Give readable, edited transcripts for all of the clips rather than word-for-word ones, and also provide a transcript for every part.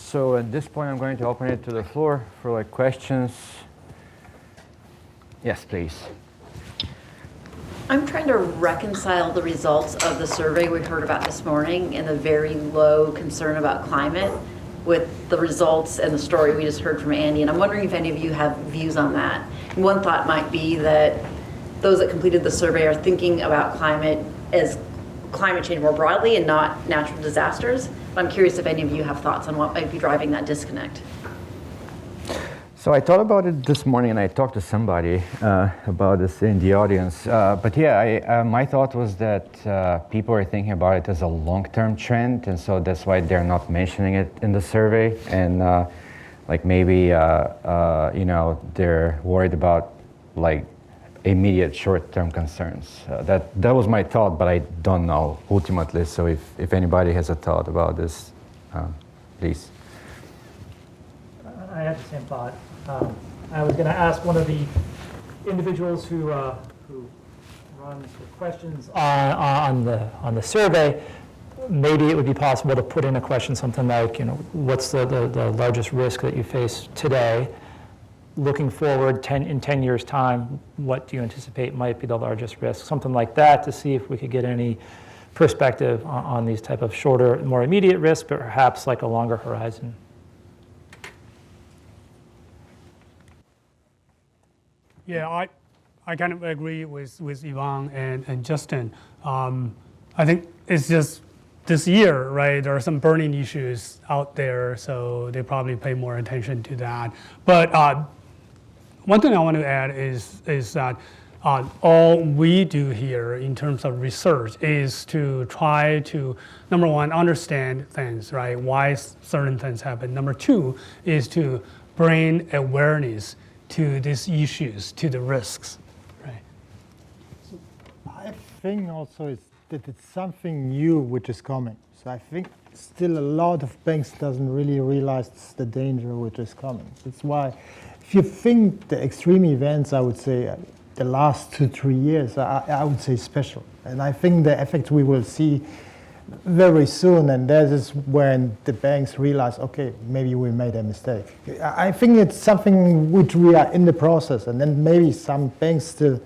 So at this point, I'm going to open it to the floor for questions. Yes, please. I'm trying to reconcile the results of the survey we heard about this morning and the very low concern about climate with the results and the story we just heard from Andy. And I'm wondering if any of you have views on that. One thought might be that those that completed the survey are thinking about climate as climate change more broadly and not natural disasters. But I'm curious if any of you have thoughts on what might be driving that disconnect. So I thought about it this morning, and I talked to somebody about this in the audience. But yeah, my thought was that people are thinking about it as a long-term trend, and so that's why they're not mentioning it in the survey. And maybe they're worried about immediate short-term concerns. That was my thought, but I don't know ultimately. So if anybody has a thought about this, please. I had the same thought. I was going to ask one of the individuals who runs the questions on the survey. Maybe it would be possible to put in a question something like, what's the largest risk that you face today? Looking forward in 10 years' time, what do you anticipate might be the largest risk? Something like that, to see if we could get any perspective on these type of shorter, more immediate risks, but perhaps like a longer horizon. Yeah, I kind of agree with Yvonne and Justin. I think it's just this year, right? There are some burning issues out there, so they probably pay more attention to that. But one thing I want to add is that all we do here in terms of research is to try to, number one, understand things, right? Why certain things happen. Number two is to bring awareness to these issues, to the risks, right? So I think also that it's something new which is coming. So I think still a lot of banks doesn't really realize the danger which is coming. That's why, if you think the extreme events, I would say the last 2-3 years, I would say special. And I think the effect we will see very soon, and that is when the banks realize, okay, maybe we made a mistake. I think it's something which we are in the process, and then maybe some banks still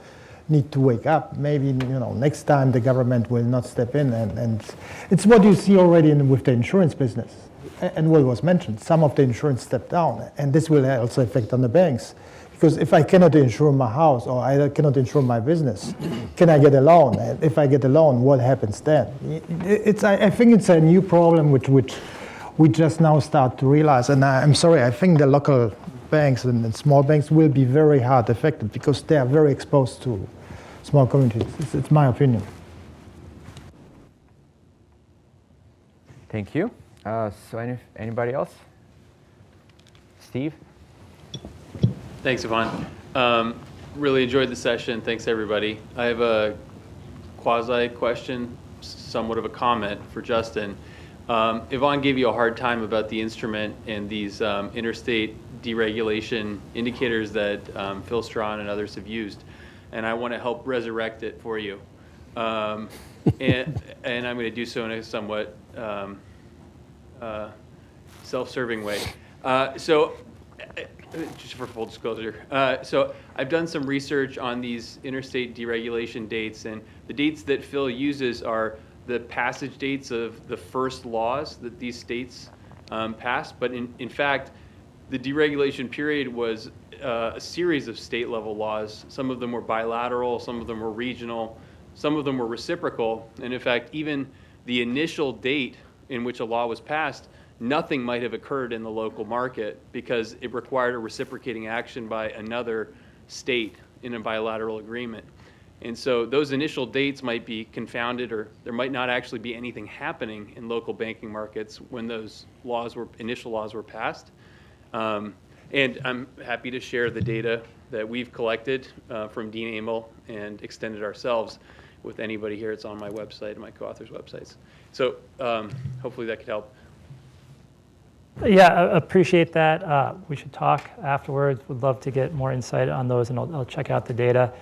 need to wake up. Maybe next time the government will not step in, and it's what you see already with the insurance business. And what was mentioned, some of the insurance stepped down, and this will also affect on the banks. Because if I cannot insure my house or I cannot insure my business, can I get a loan? And if I get a loan, what happens then? I think it's a new problem which we just now start to realize. And I'm sorry, I think the local banks and small banks will be very hard affected because they are very exposed to small communities. It's my opinion. Thank you. So anybody else? Steve? Thanks, Yvonne. Really enjoyed the session. Thanks, everybody. I have a quasi question, somewhat of a comment for Justin. Yvonne gave you a hard time about the instrument and these interstate deregulation indicators that Phil Strawn and others have used, and I want to help resurrect it for you. And I'm going to do so in a somewhat self-serving way. Just for full disclosure. So I've done some research on these interstate deregulation dates, and the dates that Phil uses are the passage dates of the first laws that these states passed. But in fact, the deregulation period was a series of state-level laws. Some of them were bilateral, some of them were regional, some of them were reciprocal. And in fact, even the initial date in which a law was passed, nothing might have occurred in the local market because it required a reciprocating action by another state in a bilateral agreement. And so those initial dates might be confounded, or there might not actually be anything happening in local banking markets when those initial laws were passed. And I'm happy to share the data that we've collected from Dean Amel and extended ourselves with anybody here. It's on my website and my co-authors' websites. So hopefully that could help. Yeah, I appreciate that. We should talk afterwards. Would love to get more insight on those, and I'll check out the data.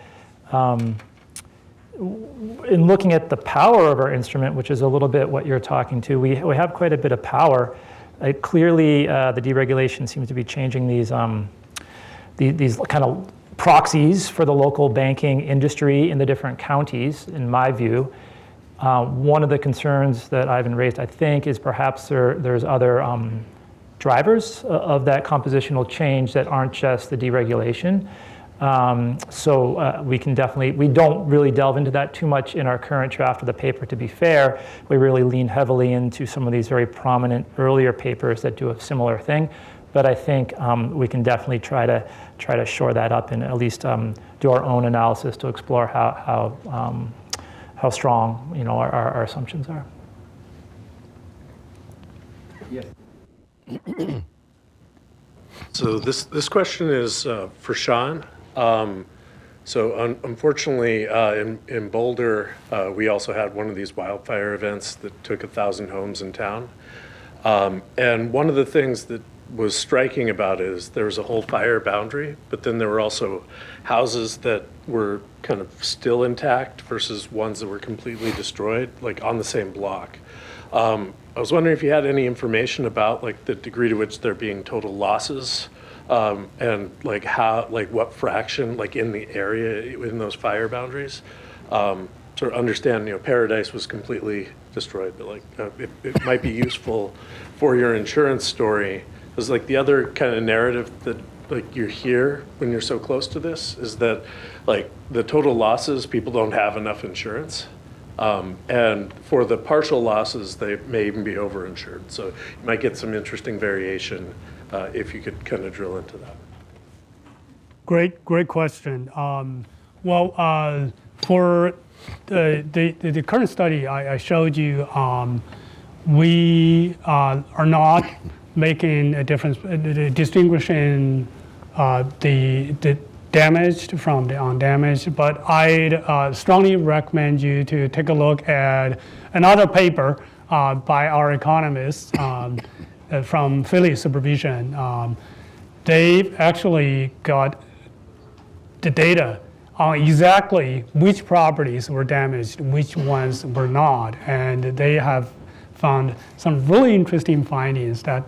In looking at the power of our instrument, which is a little bit what you're talking to, we have quite a bit of power. Clearly, the deregulation seems to be changing these kind of proxies for the local banking industry in the different counties, in my view. One of the concerns that Ivan raised, I think, is perhaps there's other drivers of that compositional change that aren't just the deregulation. So we can definitely, we don't really delve into that too much in our current draft of the paper, to be fair. We really lean heavily into some of these very prominent earlier papers that do a similar thing. But I think we can definitely try to shore that up and at least do our own analysis to explore how strong, you know, our assumptions are. Yes. So this question is for Sean. Unfortunately, in Boulder, we also had one of these wildfire events that took 1,000 homes in town. And one of the things that was striking about it is there was a whole fire boundary, but then there were also houses that were kind of still intact versus ones that were completely destroyed, like on the same block. I was wondering if you had any information about like the degree to which there being total losses, and like how, like what fraction, like in the area in those fire boundaries. Sort of understand, you know, Paradise was completely destroyed, but like it might be useful for your insurance story. Because like the other kind of narrative that like you hear when you're so close to this is that like the total losses, people don't have enough insurance. And for the partial losses, they may even be overinsured. So you might get some interesting variation if you could kind of drill into that. Great question. For the current study I showed you, we are not making a difference, distinguishing the damaged from the undamaged, but I'd strongly recommend you to take a look at another paper by our economists from Philly Supervision. They've actually got the data on exactly which properties were damaged, which ones were not, and they have found some really interesting findings that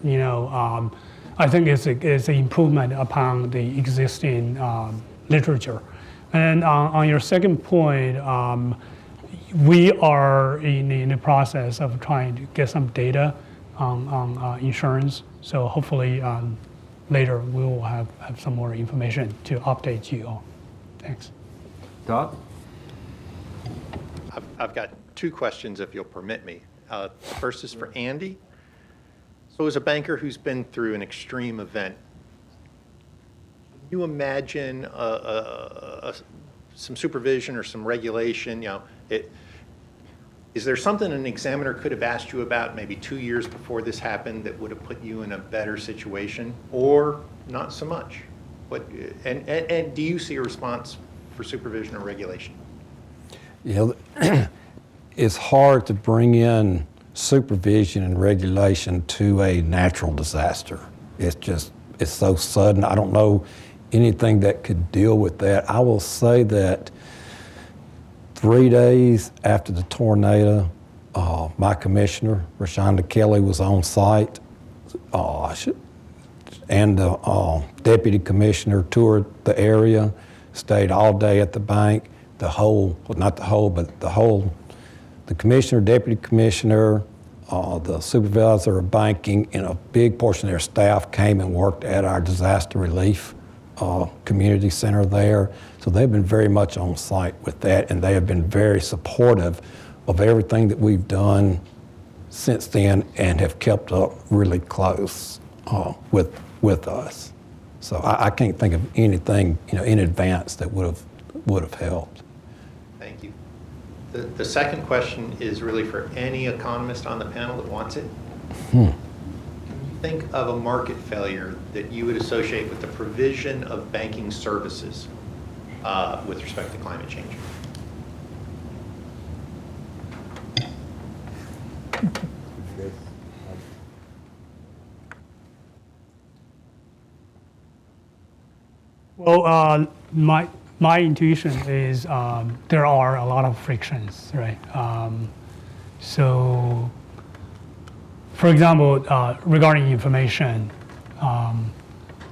you know, I think is an improvement upon the existing literature. And on your second point, we are in the process of trying to get some data on insurance. So hopefully later we will have some more information to update you on. Thanks. Todd? I've got two questions, if you'll permit me. First is for Andy. So as a banker who's been through an extreme event, can you imagine some supervision or some regulation? You know, is there something an examiner could have asked you about maybe 2 years before this happened that would have put you in a better situation, or not so much? And do you see a response for supervision or regulation? You know, it's hard to bring in supervision and regulation to a natural disaster. It's so sudden. I don't know anything that could deal with that. I will say that 3 days after the tornado, my commissioner, Rashonda Kelly, was on site, and the deputy commissioner toured the area, stayed all day at the bank. The commissioner, deputy commissioner, the supervisor of banking, and a big portion of their staff came and worked at our disaster relief community center there. So they've been very much on site with that, and they have been very supportive of everything that we've done since then, and have kept up really close with us. So I can't think of anything, you know, in advance that would have helped. Thank you. The second question is really for any economist on the panel that wants it. Can you think of a market failure that you would associate with the provision of banking services with respect to climate change? Well, my intuition is there are a lot of frictions, right? So for example, regarding information,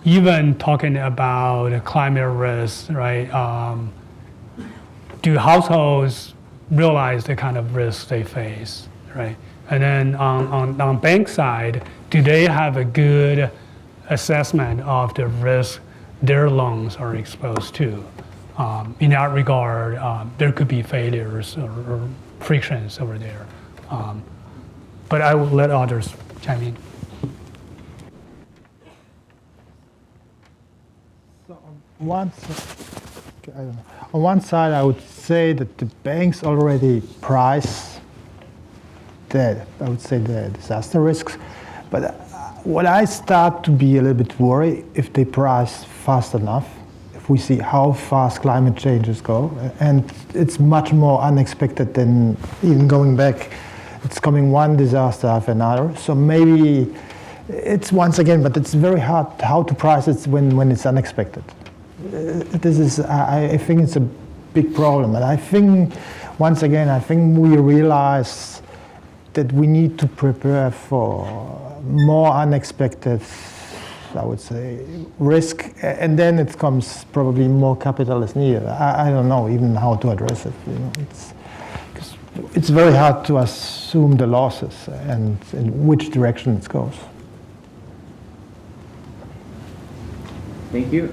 even talking about climate risk, right? Do households realize the kind of risks they face, right? And then on bank side, do they have a good assessment of the risk their loans are exposed to? In that regard, there could be failures or frictions over there. But I will let others chime in. So on one side, I would say that the banks already price I would say the disaster risks. But what I start to be a little bit worried if they price fast enough, if we see how fast climate changes go, and it's much more unexpected than even going back. It's coming one disaster after another. So maybe it's once again, but it's very hard how to price it when it's unexpected. This is, I think it's a big problem. And I think, once again, I think we realize that we need to prepare for more unexpected, I would say, risk, and then it comes probably more capital is needed. I don't know even how to address it. It's very hard to assume the losses and in which direction it goes. Thank you.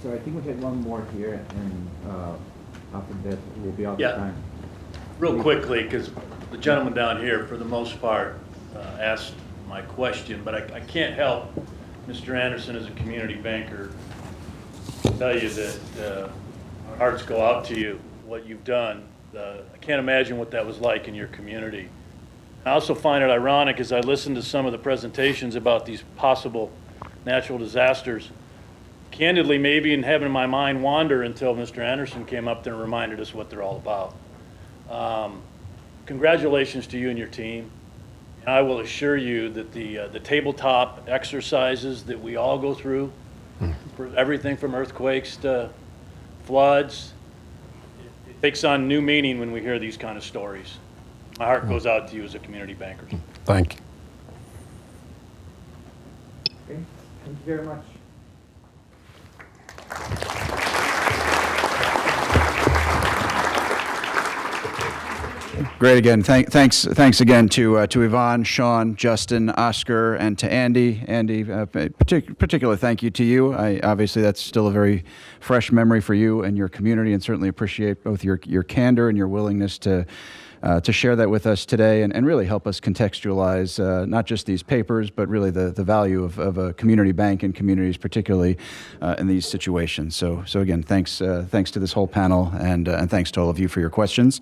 So I think we had one more here, and after that we'll be out of time. Real quickly, because the gentleman down here, for the most part, asked my question, but I can't help, Mr. Anderson, as a community banker, tell you that our hearts go out to you, what you've done. I can't imagine what that was like in your community. I also find it ironic as I listen to some of the presentations about these possible natural disasters. Candidly, maybe in having my mind wander until Mr. Anderson came up there and reminded us what they're all about. Congratulations to you and your team. And I will assure you that the tabletop exercises that we all go through, for everything from earthquakes to floods, it takes on new meaning when we hear these kind of stories. My heart goes out to you as a community banker. Thank you. Okay. Thank you very much. Great again. Thanks again to Yvonne, Sean, Justin, Oscar, and to Andy. Andy, particular thank you to you. Obviously, that's still a very fresh memory for you and your community, and certainly appreciate both your candor and your willingness to share that with us today and really help us contextualize not just these papers, but really the value of a community bank and communities, particularly in these situations. So again, thanks to this whole panel and thanks to all of you for your questions.